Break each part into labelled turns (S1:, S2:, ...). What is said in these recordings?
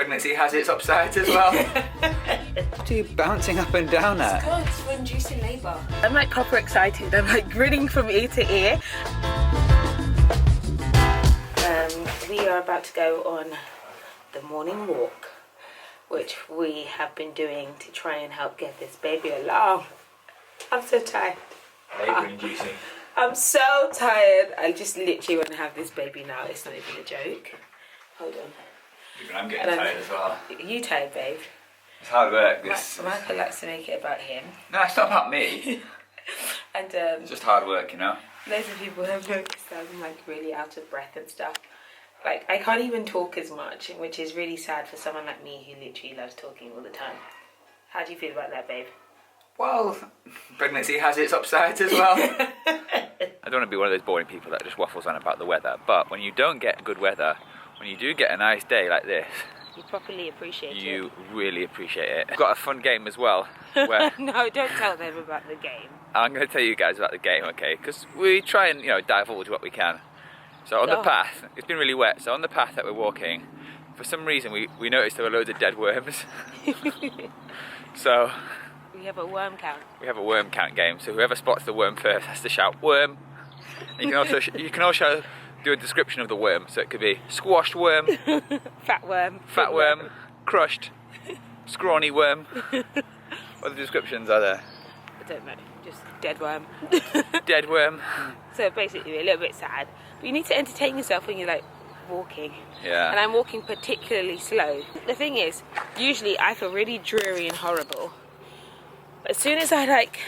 S1: Pregnancy has its upsides as well. What are you bouncing up and down at?
S2: It's good for inducing labour. I'm like proper excited. I'm like grinning from ear to ear. We are about to go on the morning walk, which we have been doing to try and help get this baby along. I'm so tired.
S1: Labour inducing.
S2: I'm so tired. I just literally want to have this baby now. It's not even a joke. Hold on.
S1: Even I'm getting tired as well.
S2: You tired, babe?
S1: It's hard work, this.
S2: Michael likes to make it about him.
S1: No, it's not about me.
S2: And
S1: it's just hard work, you know?
S2: loads of people have noticed that I'm like really out of breath and stuff. Like I can't even talk as much, which is really sad for someone like me who literally loves talking all the time. How do you feel about that, babe?
S1: Well, pregnancy has its upsides as well. I don't want to be one of those boring people that just waffles on about the weather, but when you don't get good weather, when you do get a nice day like this,
S2: you properly appreciate it.
S1: You really appreciate it. I've got a fun game as well. Where
S2: no, don't tell them about the game.
S1: I'm going to tell you guys about the game, okay? Because we try and, divulge what we can. So on the path, it's been really wet, so on the path that we're walking, for some reason we noticed there were loads of dead worms. So
S2: we have a worm count. We have a
S1: worm count game, so whoever spots the worm first has to shout worm. And you can also do a description of the worm, so it could be squashed worm,
S2: fat
S1: worm, crushed, scrawny worm. What other descriptions are there?
S2: I don't know, just dead worm.
S1: Dead worm.
S2: So basically we're a little bit sad, but you need to entertain yourself when you're like walking.
S1: Yeah.
S2: And I'm walking particularly slow. The thing is, usually I feel really dreary and horrible, but as soon as I like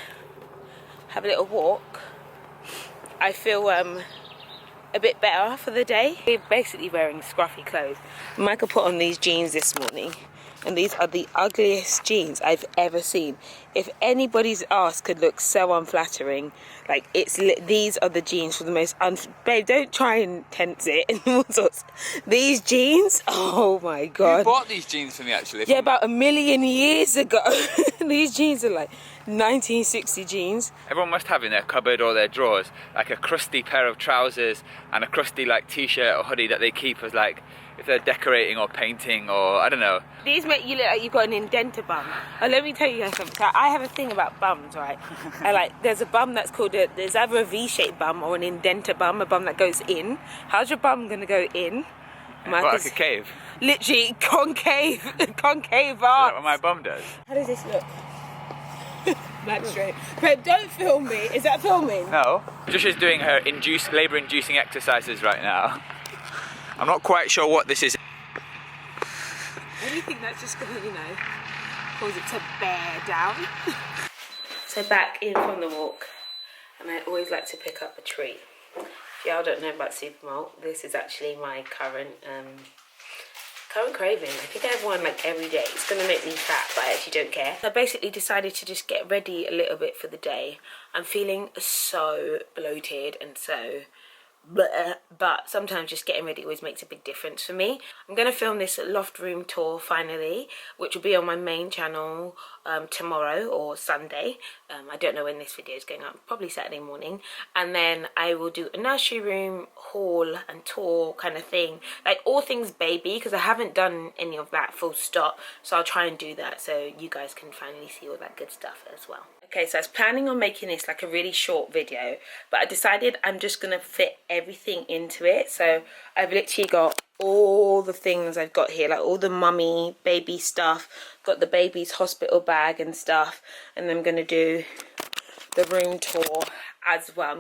S2: have a little walk, I feel a bit better for the day. We're basically wearing scruffy clothes. Michael put on these jeans this morning, and these are the ugliest jeans I've ever seen. If anybody's ass could look so unflattering, like these are the jeans for the most babe, don't try and tense it and all sorts. These jeans, oh my god.
S1: You bought these jeans for me actually.
S2: Yeah, about 1,000,000 years ago. These jeans are like 1960 jeans.
S1: Everyone must have in their cupboard or their drawers like a crusty pair of trousers and a crusty like t-shirt or hoodie that they keep as like if they're decorating or painting or I don't know.
S2: These make you look like you've got an indenter bum. Oh, let me tell you guys something. So I have a thing about bums, right? And like there's a bum that's called there's either a V-shaped bum or an indenter bum, a bum that goes in. How's your bum gonna go in?
S1: What, like a cave?
S2: Literally concave arms.
S1: Is that what my bum does?
S2: How does this look? That's straight. But don't film me. Is that filming?
S1: No. Patricia's doing her labour-inducing exercises right now. I'm not quite sure what this is.
S2: What do you think that's just gonna, cause it to bear down? So back in from the walk, and I always like to pick up a treat. If y'all don't know about Supermalt, this is actually my current craving. I think I have one like every day. It's gonna make me fat, but I actually don't care. I basically decided to just get ready a little bit for the day. I'm feeling so bloated and so bleh, but sometimes just getting ready always makes a big difference for me. I'm gonna film this loft room tour finally, which will be on my main channel tomorrow or Sunday. I don't know when this video is going up, probably Saturday morning. And then I will do a nursery room haul and tour kind of thing, like all things baby, because I haven't done any of that full stop. So I'll try and do that so you guys can finally see all that good stuff as well. Okay, so I was planning on making this like a really short video, but I decided I'm just gonna fit everything into it. So I've literally got all the things I've got here, like all the mummy baby stuff, got the baby's hospital bag and stuff, and I'm gonna do the room tour as well.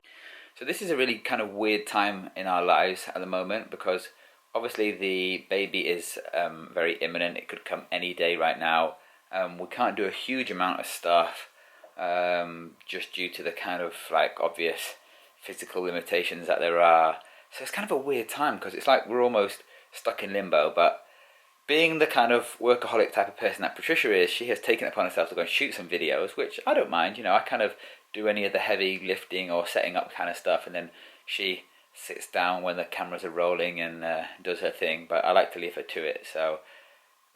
S1: So this is a really kind of weird time in our lives at the moment, because obviously the baby is very imminent. It could come any day right now. We can't do a huge amount of stuff just due to the kind of like obvious physical limitations that there are. So it's kind of a weird time, because it's like we're almost stuck in limbo. But being the kind of workaholic type of person that Patricia is, she has taken it upon herself to go and shoot some videos, which I don't mind. I kind of do any of the heavy lifting or setting up kind of stuff, and then she sits down when the cameras are rolling and does her thing. But I like to leave her to it, so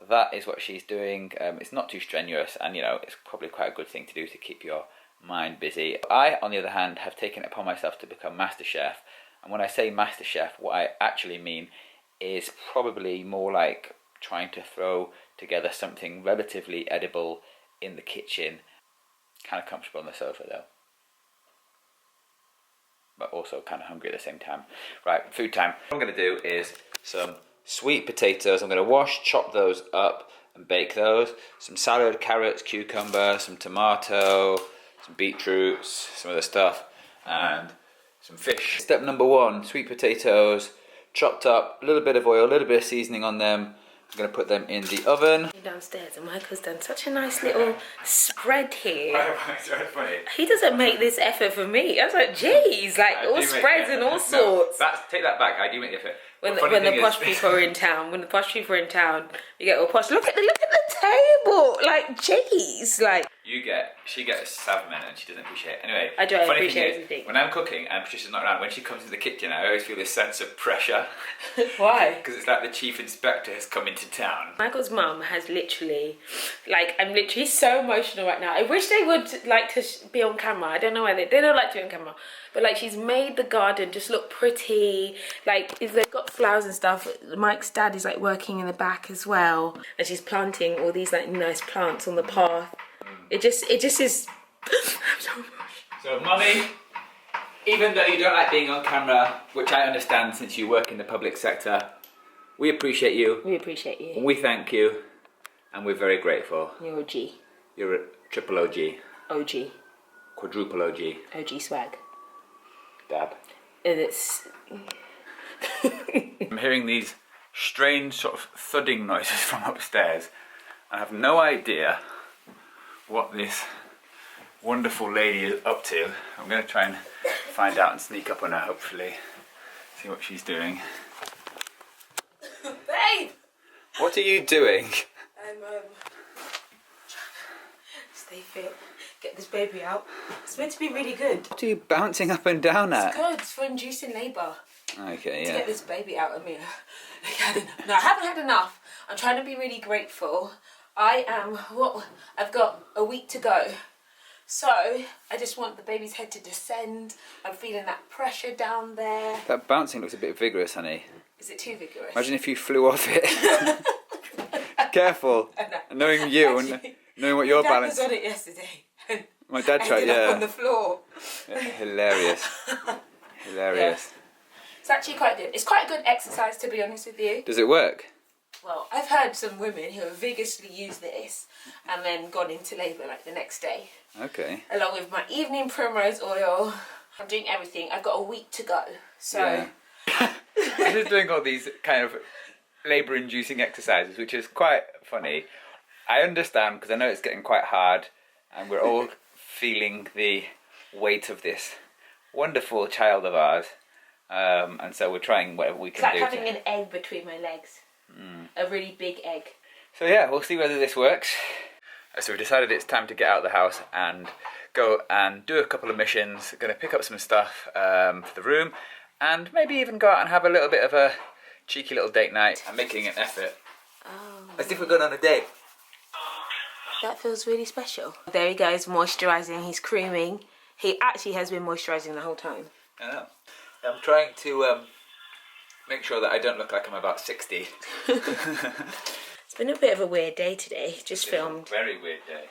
S1: that is what she's doing. It's not too strenuous, and it's probably quite a good thing to do to keep your mind busy. I, on the other hand, have taken it upon myself to become Master Chef. And when I say Master Chef, what I actually mean is probably more like trying to throw together something relatively edible in the kitchen. Kind of comfortable on the sofa though, but also kind of hungry at the same time. Right, food time. What I'm going to do is some sweet potatoes. I'm going to wash, chop those up and bake those. Some salad, carrots, cucumber, some tomato, some beetroots, some other stuff, and some fish. Step number 1, sweet potatoes, chopped up, a little bit of oil, a little bit of seasoning on them. I'm going to put them in the oven.
S2: Downstairs, and Michael's done such a nice little spread here.
S1: It's very funny.
S2: He doesn't make this effort for me. I was like, geez, like all spreads and all sorts.
S1: Take that back. I do make the effort.
S2: When the posh people are in town, you get all posh. Look at the table. Like, jeez, like. She gets salmon and she doesn't appreciate it. Anyway, I appreciate everything.
S1: When I'm cooking and Patricia's not around, when she comes into the kitchen, I always feel this sense of pressure.
S2: Why?
S1: Because it's like the chief inspector has come into town.
S2: Michael's mum has literally, like, I'm literally so emotional right now. I wish they would like to be on camera. I don't know why they don't like to be on camera. But like, she's made the garden just look pretty. Like, if they've got flowers and stuff, Mike's dad is like working in the back as well, and she's planting all these like nice plants on the path. It just is.
S1: So, mummy, even though you don't like being on camera, which I understand since you work in the public sector, we appreciate you.
S2: We appreciate you.
S1: We thank you, and we're very grateful.
S2: You're OG.
S1: You're a triple OG.
S2: OG.
S1: Quadruple OG.
S2: OG swag.
S1: Dab.
S2: And it's.
S1: I'm hearing these strange sort of thudding noises from upstairs. I have no idea what this wonderful lady is up to. I'm going to try and find out and sneak up on her, hopefully. See what she's doing.
S2: Babe!
S1: What are you doing?
S2: I'm trying to stay fit, get this baby out. It's meant to be really good.
S1: What are you bouncing up and down at?
S2: It's good, it's for inducing labour.
S1: Okay,
S2: To
S1: yeah.
S2: get this baby out of me. No, I haven't had enough. I'm trying to be really grateful. I've got a week to go. So, I just want the baby's head to descend. I'm feeling that pressure down there.
S1: That bouncing looks a bit vigorous, honey.
S2: Is it too vigorous?
S1: Imagine if you flew off it. Careful. Knowing you and knowing what your balance.
S2: My dad was on it yesterday.
S1: My dad tried,
S2: ended up on the floor.
S1: Yeah, hilarious. Hilarious.
S2: Yeah. It's actually quite good. It's quite a good exercise, to be honest with you.
S1: Does it work?
S2: Well, I've heard some women who have vigorously used this and then gone into labour like the next day.
S1: Okay.
S2: Along with my evening primrose oil. I'm doing everything. I've got a week to go. So.
S1: Yeah. This is doing all these kind of labour-inducing exercises, which is quite funny. I understand because I know it's getting quite hard, and we're all feeling the weight of this wonderful child of ours, and so we're trying whatever we can do.
S2: It's like having an egg between my legs. A really big egg.
S1: So yeah, we'll see whether this works. So we've decided it's time to get out of the house and go and do a couple of missions. Going to pick up some stuff for the room, and maybe even go out and have a little bit of a cheeky little date night. I'm making an effort.
S2: Oh.
S1: As if we're going on a date.
S2: That feels really special. There he goes, moisturising. He's creaming. He actually has been moisturising the whole time.
S1: I know. I'm trying to make sure that I don't look like I'm about 60.
S2: It's been a bit of a weird day today. Just filmed.
S1: A very weird day.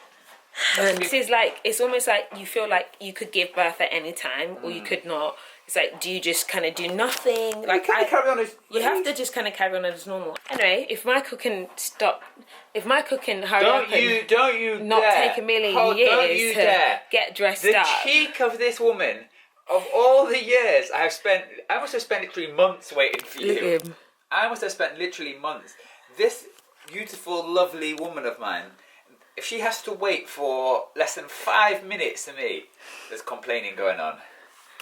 S2: And this is like, it's almost like you feel like you could give birth at any time or you could not. It's like, do you just kind of do nothing? Like,
S1: carry on as
S2: you have to just kind of carry on as normal. Anyway, if Michael can hurry up and not take a million years to get dressed up.
S1: The cheek of this woman, of all the years I must have spent literally months waiting for you.
S2: Look at him.
S1: I must have spent literally months. This beautiful, lovely woman of mine, if she has to wait for less than 5 minutes to me, there's complaining going on.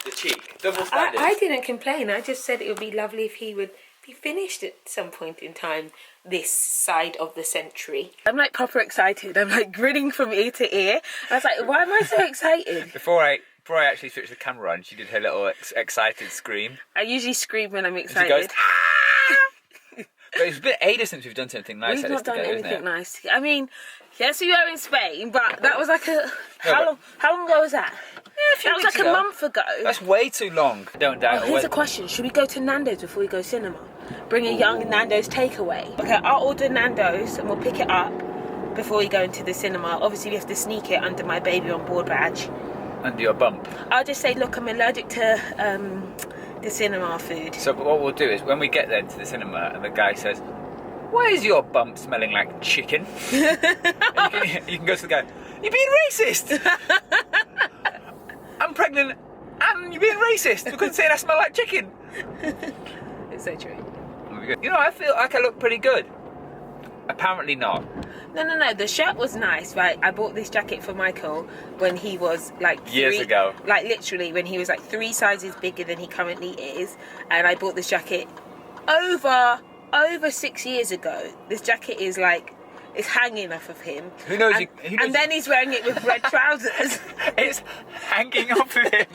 S1: The cheek, double standards.
S2: I didn't complain. I just said it would be lovely if he would be finished at some point in time this side of the century. I'm like proper excited. I'm like grinning from ear to ear. I was like, why am I so excited?
S1: Before I actually switched the camera on, she did her little excited scream.
S2: I usually scream when I'm excited.
S1: And she goes, ah! But it's been ages since we've done something nice like this together,
S2: We've not done anything nice. I mean, yes, we were in Spain, but that was like a... How long ago was that?
S1: Yeah,
S2: that was like a month ago.
S1: That's way too long. Don't doubt.
S2: Here's a question. Should we go to Nando's before we go cinema? bring a young Nando's takeaway. Okay, I'll order Nando's and we'll pick it up before we go into the cinema. Obviously, we have to sneak it under my baby on board badge.
S1: Under your bump.
S2: I'll just say, look, I'm allergic to the cinema food.
S1: So what we'll do is when we get there to the cinema and the guy says, "Why is your bump smelling like chicken?" you can go to the guy, "You're being racist! I'm pregnant and you're being racist because saying I smell like chicken."
S2: It's so true.
S1: You know, I feel like I look pretty good. Apparently not.
S2: No. The shirt was nice, right? I bought this jacket for Michael when he was like
S1: years ago.
S2: Like literally when he was like 3 sizes bigger than he currently is. And I bought this jacket over 6 years ago. This jacket is like, it's hanging off of him.
S1: Who knows?
S2: And then he's wearing it with red trousers.
S1: It's hanging off of him.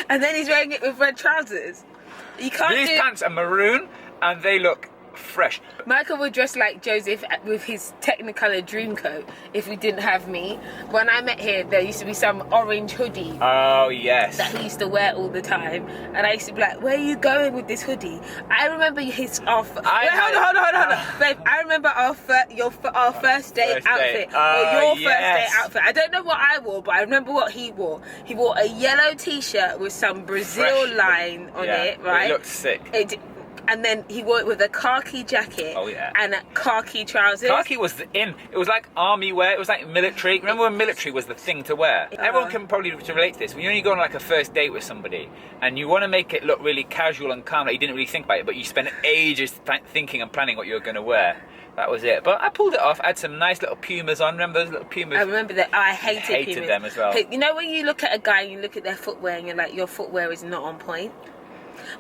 S2: And then he's wearing it with red trousers. You can't.
S1: These pants are maroon and they look fresh.
S2: Michael would dress like Joseph with his Technicolor dream coat if we didn't have me. When I met him, there used to be some orange hoodie.
S1: Oh yes.
S2: That he used to wear all the time, and I used to be like, "Where are you going with this hoodie?" I remember hold on, babe. I remember our first date outfit, or your first date outfit. I don't know what I wore, but I remember what he wore. He wore a yellow T-shirt with some Brazil line on it, right?
S1: It looked sick.
S2: And then he wore it with a khaki jacket and khaki trousers.
S1: Khaki was it was like army wear, it was like military. Remember when military was the thing to wear? Everyone can probably relate to this. When you go on like a first date with somebody and you want to make it look really casual and calm, like you didn't really think about it, but you spent ages thinking and planning what you were going to wear. That was it. But I pulled it off. I had some nice little Pumas on. Remember those little Pumas?
S2: I remember that. I hated Pumas.
S1: Them as well.
S2: You know when you look at a guy and you look at their footwear and you're like, your footwear is not on point?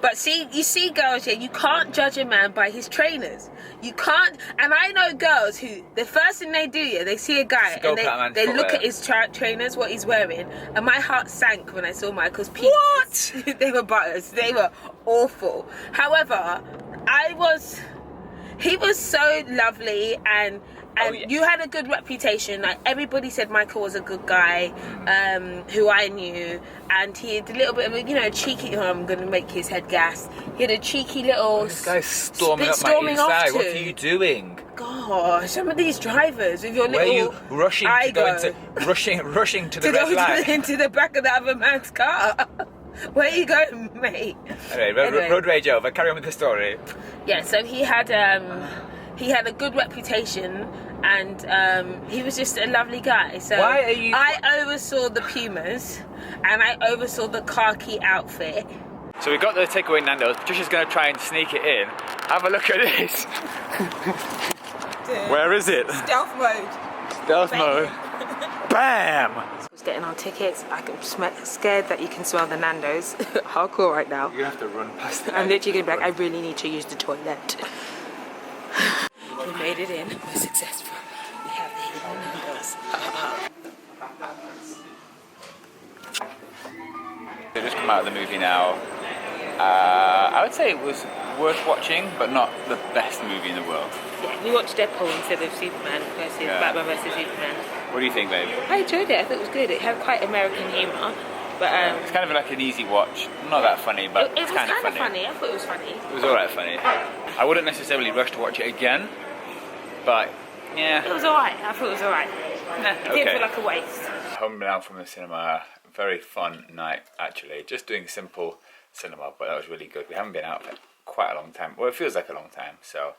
S2: But you see girls here, you can't judge a man by his trainers. You can't, and I know girls who, the first thing they do, they see a guy and they look at his trainers, what he's wearing, and my heart sank when I saw Michael's penis. What? They were butters. They were awful. However, he was so lovely and you had a good reputation. Like everybody said Michael was a good guy, who I knew, and he had a little bit of a, cheeky, I'm going to make his head gas. He had a cheeky little...
S1: This guy's storming up my inside. What are you doing?
S2: Gosh, some of these drivers with your little...
S1: Where are you rushing to go into... rushing to the red light?
S2: Into the back of the other man's car. Where are you going, mate?
S1: Anyway, road rage over. Carry on with the story.
S2: Yeah, so he had a good reputation, and he was just a lovely guy. So I oversaw the Pumas, and I oversaw the khaki outfit.
S1: So we got the takeaway Nando's. Patricia's going to try and sneak it in. Have a look at this. Where is it?
S2: Stealth mode.
S1: Stealth mode. Bam!
S2: Getting our tickets. I'm scared that you can smell the Nando's. Hardcore right now.
S1: You're going to have to run past that.
S2: I'm literally going to be like, I really need to use the toilet. We made it in. We're successful. We have the hidden Nando's.
S1: They just come out of the movie now. I would say it was worth watching, but not the best movie in the world.
S2: Yeah, we watched Deadpool instead of Batman versus Superman.
S1: What do you think, babe?
S2: I enjoyed it. I thought it was good. It had quite American humour, but
S1: it's kind of like an easy watch. Not that funny, but
S2: it was
S1: kind of funny.
S2: I thought it was funny.
S1: It was alright funny. I wouldn't necessarily rush to watch it again, but yeah.
S2: It was alright. I thought it was alright. It didn't feel like a waste.
S1: Home now from the cinema. Very fun night, actually. Just doing simple cinema, but that was really good. We haven't been out for quite a long time. Well, it feels like a long time, so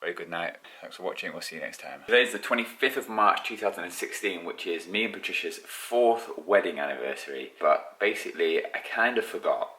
S1: very good night. Thanks for watching. We'll see you next time. Today's the 25th of March 2016, which is me and Patricia's 4th wedding anniversary. But basically, I kind of forgot